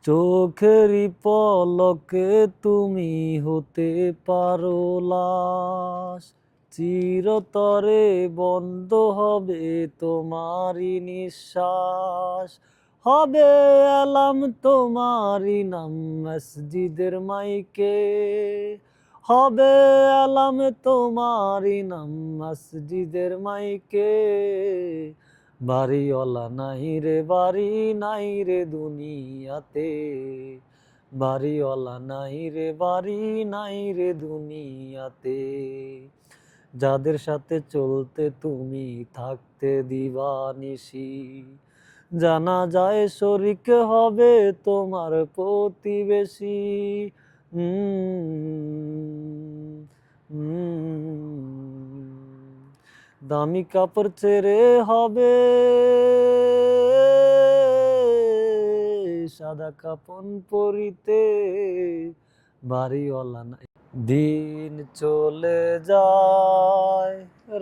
চোখেরই পলকে তুমি হতে পারো লাশ, চিরতরে বন্ধ হবে তোমারই নিঃশ্বাস। হবে এলাম তোমারই নাম মসজিদের মাইকে, হবে এলাম তোমারই নাম মসজিদের মাইকে। বাড়িওয়ালা নাই রে বাড়ি নাই রে দুনিয়াতে, বাড়িওয়ালা নাই রে বাড়ি নাই রে দুনিয়াতে। যাদের সাথে চলতে তুমি থাকতে দিবানিশি, জানা যায় শরিক হবে তোমার প্রতিবেশী। দামি কাপড় ছেড়ে হবে সাদা কাপন পরিতে, বাড়িওয়ালা নাই। দিন চলে যায়,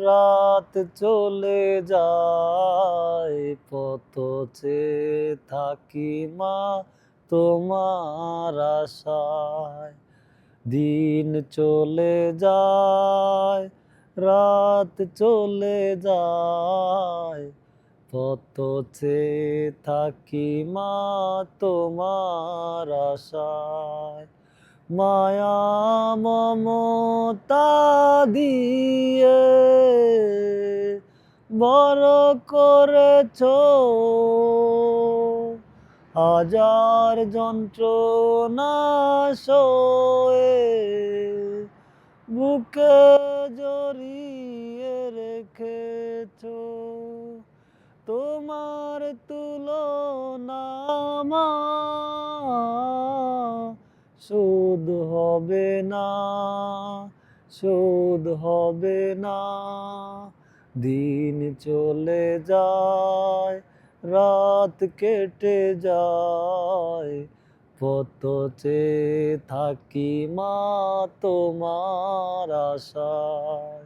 রাত চলে যায়, পথ চেয়ে থাকি মা তোমার আশায়। দিন চলে যায়, রাত চলে যায়, পথ চেয়ে থাকি মা তোমার আশায়। মায়া মমতা দিয়ে বড় করেছো, হাজার যন্ত্রণা সয়ে বুকে জড়িয়ে রেখেছো। তোমার তুলনা মা শোধ হবে না, শোধ হবে না। দিন চলে যায়, রাত কেটে যায়, পথ চেয়ে থাকি মা তোমার আশায়।